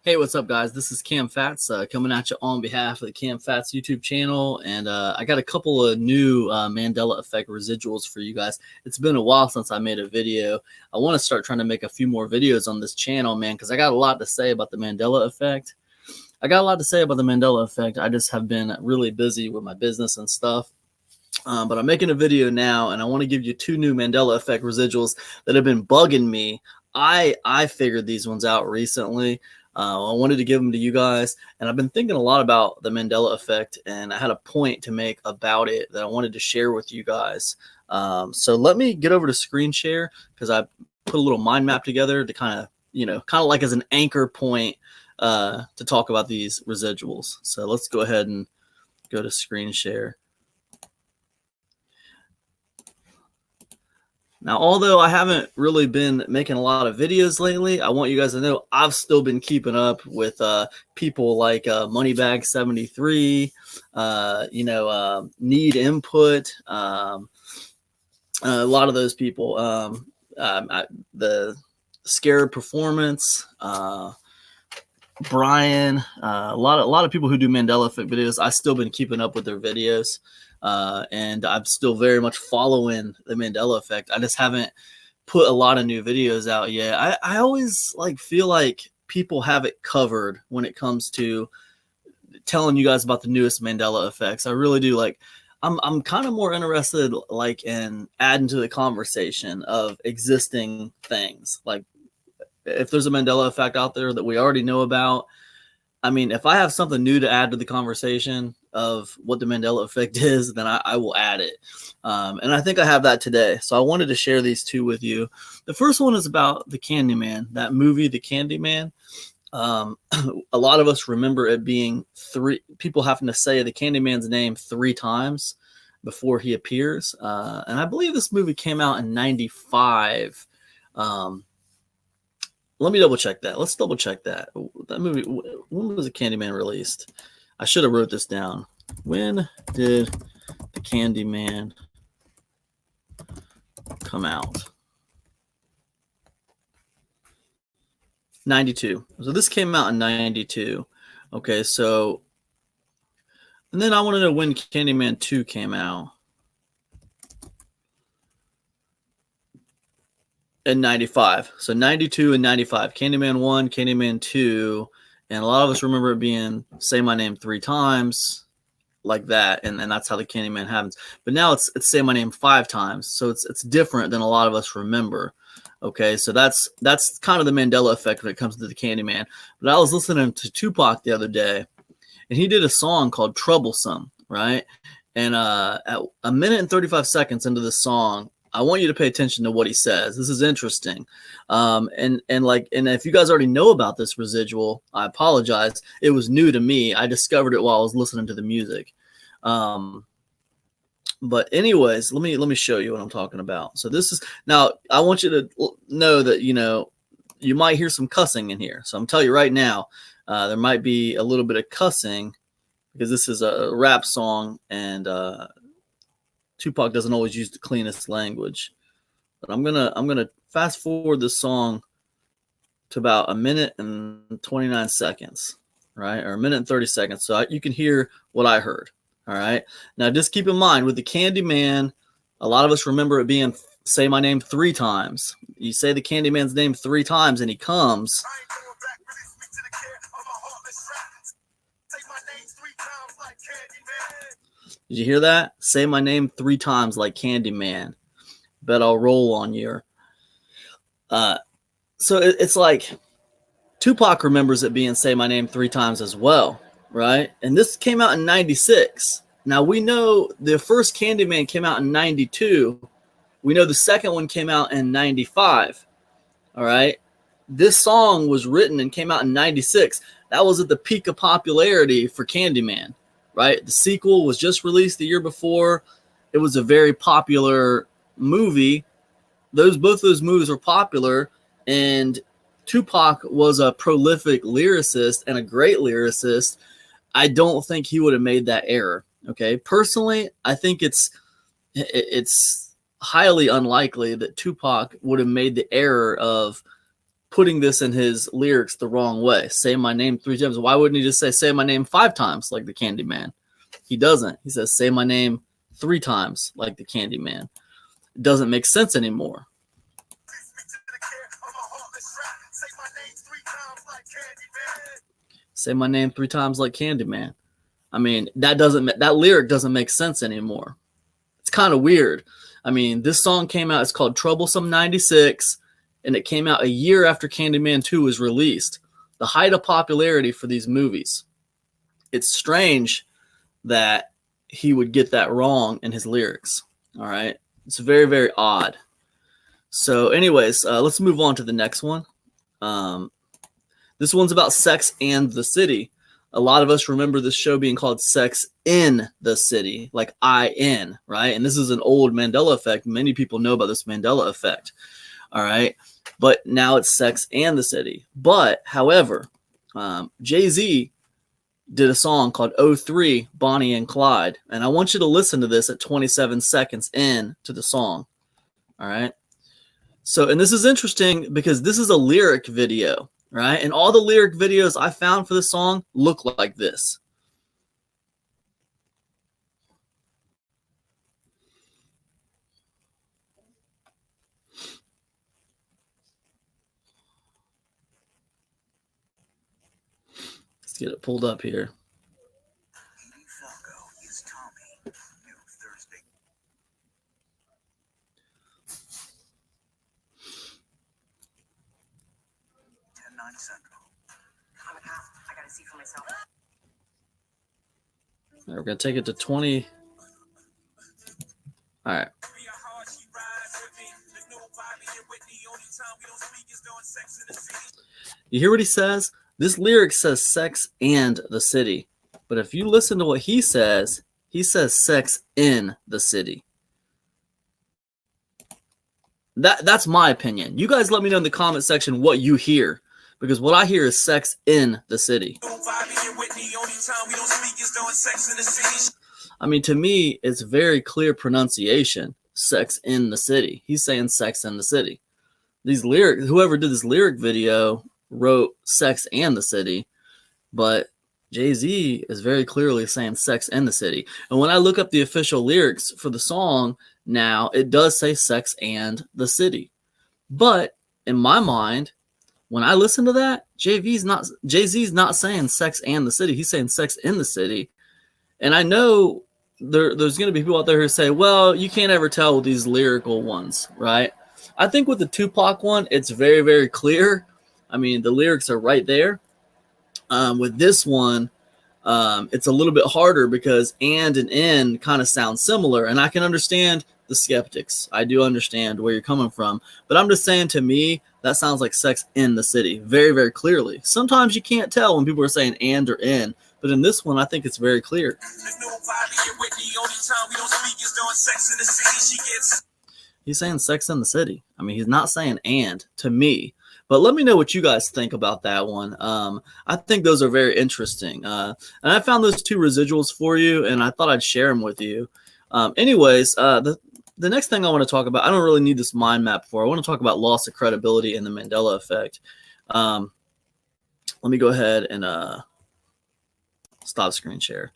Hey, what's up, guys? This is Cam Fats coming at you on behalf of the Cam Fats YouTube channel, and I got a couple of new Mandela Effect residuals for you guys. It's been a while since I made a video. I want to start trying to make a few more videos on this channel, man, because I got a lot to say about the Mandela Effect. I just have been really busy with my business and stuff. But I'm making a video now, and I want to give you two new Mandela Effect residuals that have been bugging me. I figured these ones out recently. I wanted to give them to you guys, and I've been thinking a lot about the Mandela Effect, and I had a point to make about it that I wanted to share with you guys. So let me get over to screen share, because I put a little mind map together to kind of like as an anchor point to talk about these residuals. So let's go ahead and go to screen share. Now, although I haven't really been making a lot of videos lately, I want you guys to know I've still been keeping up with people like Moneybag73, Need Input, a lot of those people, the Scared Performance, Brian, a lot of people who do Mandela Effect videos. I've still been keeping up with their videos. And I'm still very much following the Mandela Effect. I just haven't put a lot of new videos out yet. I always feel like people have it covered when it comes to telling you guys about the newest Mandela effects. I really do. I'm kind of more interested in adding to the conversation of existing things. Like if there's a Mandela effect out there that we already know about, I mean, if I have something new to add to the conversation of what the Mandela effect is, then I will add it. And I think I have that today. So I wanted to share these two with you. The first one is about the Candyman, that movie, The Candyman. A lot of us remember it being people having to say the Candyman's name 3 times before he appears. And I believe this movie came out in 95. Let me double check that. Let's double check that. That movie, when was the Candyman released? I should have wrote this down. When did the Candyman come out? 92. So this came out in 92. Okay, so, and then I want to know when Candyman 2 came out. In 95. So 92 and 95. Candyman 1, Candyman 2. And a lot of us remember it being say my name 3 times, like that, and that's how the Candyman happens. But now it's say my name 5 times, so it's different than a lot of us remember. Okay, so that's kind of the Mandela effect when it comes to the Candyman. But I was listening to Tupac the other day, and he did a song called "Troublesome," right? And at 1 minute and 35 seconds into the song, I want you to pay attention to what he says. This is interesting. And if you guys already know about this residual, I apologize. It was new to me. I discovered it while I was listening to the music. But anyways, let me show you what I'm talking about. So this is, now I want you to know that, you might hear some cussing in here. So I'm telling you right now, there might be a little bit of cussing because this is a rap song, and Tupac doesn't always use the cleanest language. But I'm gonna fast forward this song to about 1 minute and 29 seconds, right? Or 1 minute and 30 seconds. So you can hear what I heard. All right. Now just keep in mind with the Candyman, a lot of us remember it being say my name 3 times. You say the Candyman's name 3 times and he comes. Did you hear that? Say my name 3 times like Candyman. Bet I'll roll on you. So it's like Tupac remembers it being say my name 3 times as well, right? And this came out in 96. Now we know the first Candyman came out in 92. We know the second one came out in 95. All right. This song was written and came out in 96. That was at the peak of popularity for Candyman. Right, the sequel was just released the year before. It was a very popular movie. Both those movies were popular, and Tupac was a prolific lyricist and a great lyricist. I don't think he would have made that error. Okay, personally, I think it's highly unlikely that Tupac would have made the error of putting this in his lyrics the wrong way. Say my name 3 times. Why wouldn't he just say my name 5 times like the Candyman? He doesn't. He says say my name 3 times like the Candyman. It doesn't make sense anymore. Say my name 3 times like Candyman. I mean, that lyric doesn't make sense anymore. It's kind of weird. I mean, this song came out, it's called Troublesome 96, and it came out a year after Candyman 2 was released. The height of popularity for these movies. It's strange that he would get that wrong in his lyrics. All right. It's very, very odd. So anyways, let's move on to the next one. This one's about Sex and the City. A lot of us remember this show being called Sex in the City, like I-N, right? And this is an old Mandela effect. Many people know about this Mandela effect, all right? But now it's Sex and the City. But, however, Jay-Z did a song called '03, Bonnie and Clyde. And I want you to listen to this at 27 seconds in to the song, all right? So, and this is interesting because this is a lyric video. Right? And all the lyric videos I found for this song look like this. Let's get it pulled up here. We're going to take it to 20. All right. You hear what he says? This lyric says sex and the city. But if you listen to what he says sex in the city. That's my opinion. You guys let me know in the comment section what you hear. Because what I hear is sex in the city. I mean, to me, it's very clear pronunciation. Sex in the city. He's saying sex in the city. These lyrics, whoever did this lyric video wrote sex and the city. But Jay-Z is very clearly saying sex in the city. And when I look up the official lyrics for the song now, it does say sex and the city. But in my mind, when I listen to that, Jay-Z's not saying sex and the city. He's saying sex in the city. And I know there's going to be people out there who say, well, you can't ever tell with these lyrical ones, right? I think with the Tupac one, it's very, very clear. I mean, the lyrics are right there. With this one, it's a little bit harder because and in kind of sound similar. And I can understand the skeptics. I do understand where you're coming from. But I'm just saying, to me, that sounds like sex in the city very, very clearly. Sometimes you can't tell when people are saying and or in. But in this one, I think it's very clear. He's saying sex in the city. I mean, he's not saying and to me. But let me know what you guys think about that one. I think those are very interesting. And I found those 2 residuals for you, and I thought I'd share them with you. Anyways, the next thing I want to talk about, I don't really need this mind map for. I want to talk about loss of credibility and the Mandela effect. Let me go ahead and stop screen share.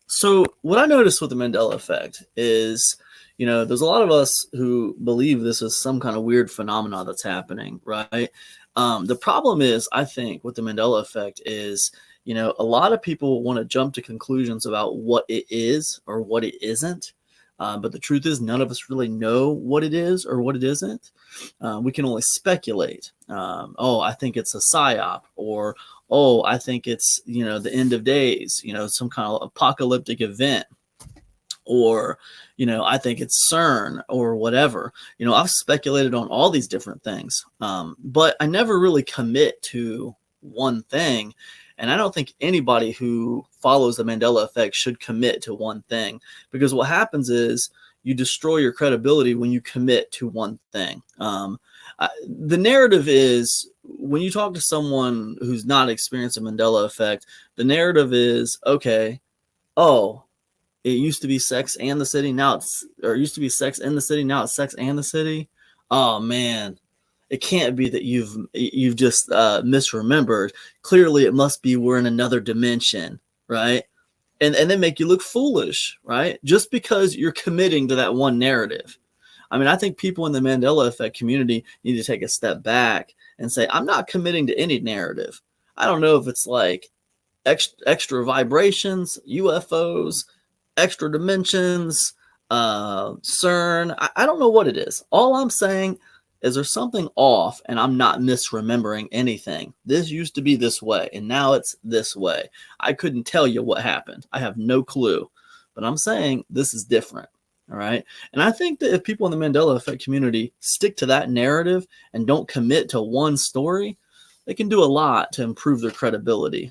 So what I noticed with the Mandela effect is, you know, there's a lot of us who believe this is some kind of weird phenomena that's happening, right? The problem is, I think, with the Mandela effect is, you know, a lot of people want to jump to conclusions about what it is or what it isn't. But the truth is, none of us really know what it is or what it isn't. We can only speculate. Oh, I think it's a psyop, or, oh, I think it's, you know, the end of days, you know, some kind of apocalyptic event, or, you know, I think it's CERN or whatever. You know, I've speculated on all these different things, but I never really commit to one thing. And I don't think anybody who follows the Mandela effect should commit to one thing, because what happens is you destroy your credibility when you commit to one thing. The narrative is, when you talk to someone who's not experienced the Mandela effect, the narrative is, okay, oh, it used to be sex and the city. Now it's, or it used to be sex in the city. Now it's sex and the city. Oh man. It can't be that you've just misremembered. Clearly, it must be we're in another dimension, right? And they make you look foolish, right? Just because you're committing to that one narrative. I mean, I think people in the Mandela effect community need to take a step back and say, I'm not committing to any narrative. I don't know if it's like extra vibrations, UFOs, extra dimensions, CERN. I don't know what it is. All I'm saying is there's something off, and I'm not misremembering anything. This used to be this way, and now it's this way. I couldn't tell you what happened. I have no clue. But I'm saying this is different. All right. And I think that if people in the Mandela effect community stick to that narrative and don't commit to one story, they can do a lot to improve their credibility.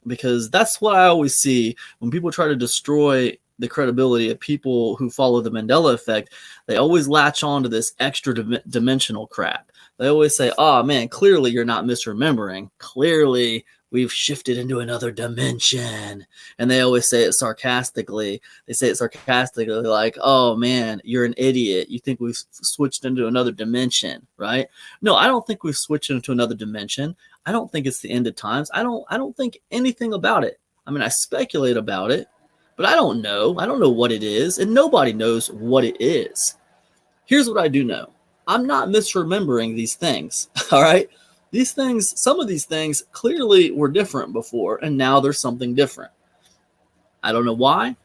Because that's what I always see when people try to destroy the credibility of people who follow the Mandela effect. They always latch on to this extra dimensional crap. They always say, oh man, clearly you're not misremembering. Clearly we've shifted into another dimension. And they always say it sarcastically. They say it sarcastically like, oh man, you're an idiot. You think we've switched into another dimension, right? No, I don't think we've switched into another dimension. I don't think it's the end of times. I don't think anything about it. I mean, I speculate about it, but I don't know. I don't know what it is, and nobody knows what it is. Here's what I do know. I'm not misremembering these things, all right? These things, some of these things clearly were different before, and now there's something different. I don't know why.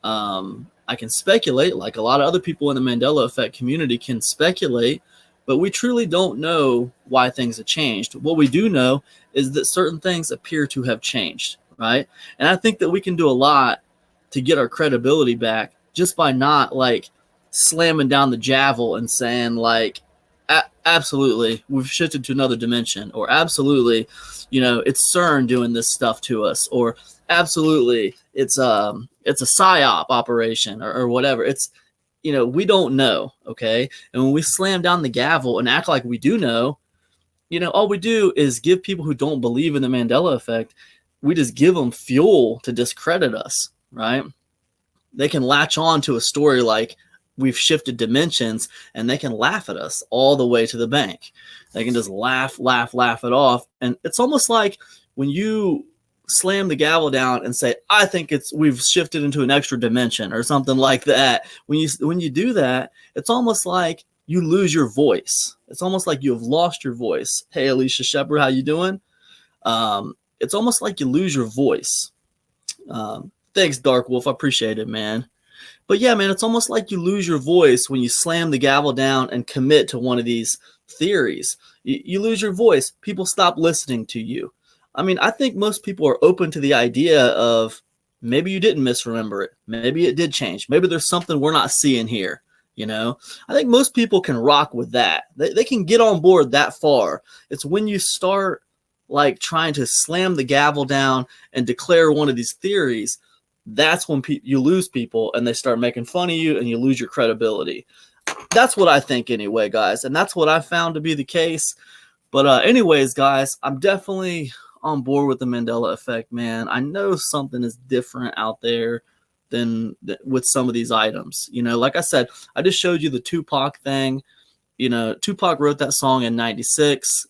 I can speculate, like a lot of other people in the Mandela effect community can speculate, but we truly don't know why things have changed. What we do know is that certain things appear to have changed, right? And I think that we can do a lot to get our credibility back just by not like slamming down the javel and saying like, absolutely, we've shifted to another dimension, or absolutely, it's CERN doing this stuff to us, or absolutely, it's a psyop operation, or whatever. It's, we don't know, okay? And when we slam down the gavel and act like we do know, all we do is give people who don't believe in the Mandela effect, we just give them fuel to discredit us, right? They can latch on to a story like we've shifted dimensions, and they can laugh at us all the way to the bank. They can just laugh it off. And it's almost like when you slam the gavel down and say, I think we've shifted into an extra dimension or something like that. When you do that, it's almost like you lose your voice. It's almost like you have lost your voice. Hey, Alicia Shepard, how you doing? It's almost like you lose your voice. Thanks, Dark Wolf. I appreciate it, man. But yeah, man, it's almost like you lose your voice when you slam the gavel down and commit to one of these theories. You lose your voice. People stop listening to you. I mean, I think most people are open to the idea of maybe you didn't misremember it. Maybe it did change. Maybe there's something we're not seeing here. I think most people can rock with that. They can get on board that far. It's when you start like trying to slam the gavel down and declare one of these theories, that's when you lose people and they start making fun of you and you lose your credibility. That's what I think anyway, guys. And that's what I found to be the case. But anyways, guys, I'm definitely on board with the Mandela effect, man. I know something is different out there than with some of these items. Like I said, I just showed you the Tupac thing. Tupac wrote that song in 96.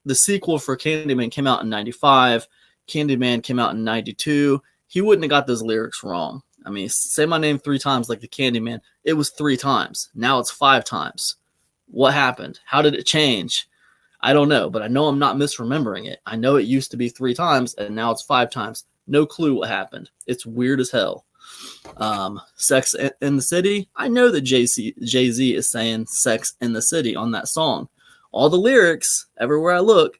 The sequel for Candyman came out in 95. Candyman came out in 92. He wouldn't have got those lyrics wrong. I mean, say my name 3 times like the Candyman. It was 3 times. Now it's 5 times. What happened? How did it change? I don't know, but I know I'm not misremembering it. I know it used to be 3 times and now it's 5 times. No clue what happened. It's weird as hell. Sex in the City. I know that Jay-Z is saying Sex in the City on that song. All the lyrics, everywhere I look,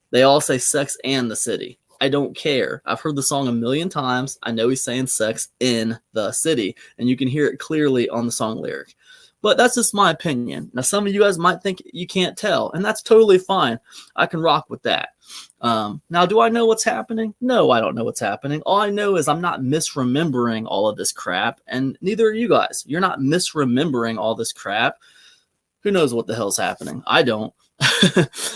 they all say Sex and the City. I don't care. I've heard the song a million times. I know he's saying sex in the city, and you can hear it clearly on the song lyric. But that's just my opinion. Now, some of you guys might think you can't tell, and that's totally fine. I can rock with that. Now, do I know what's happening? No, I don't know what's happening. All I know is I'm not misremembering all of this crap, and neither are you guys. You're not misremembering all this crap. Who knows what the hell's happening? I don't.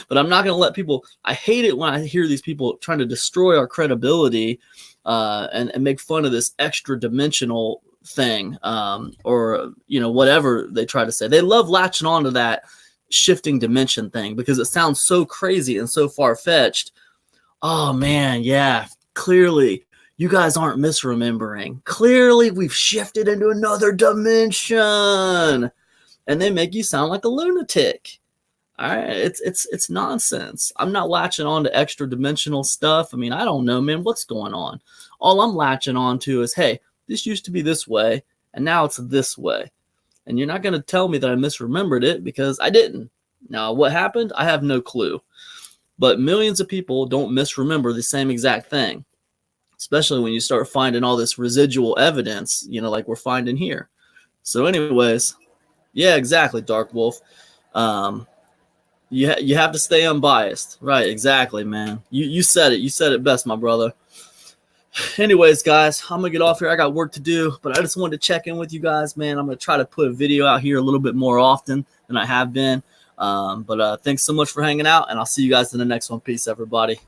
But I'm not going to let people. I hate it when I hear these people trying to destroy our credibility and make fun of this extra dimensional thing or whatever they try to say. They love latching on to that shifting dimension thing because it sounds so crazy and so far-fetched. Oh man, yeah, clearly you guys aren't misremembering. Clearly we've shifted into another dimension. And they make you sound like a lunatic. All right, it's nonsense. I'm not latching on to extra dimensional stuff. I mean, I don't know, man, what's going on? All I'm latching on to is, hey, this used to be this way, and now it's this way. And you're not going to tell me that I misremembered it because I didn't. Now, what happened? I have no clue. But millions of people don't misremember the same exact thing, especially when you start finding all this residual evidence, you know, like we're finding here. So anyways, yeah, exactly, Dark Wolf. You have to stay unbiased. Right, exactly, man. You said it. You said it best, my brother. Anyways, guys, I'm going to get off here. I got work to do, but I just wanted to check in with you guys, man. I'm going to try to put a video out here a little bit more often than I have been. But thanks so much for hanging out, and I'll see you guys in the next one. Peace, everybody.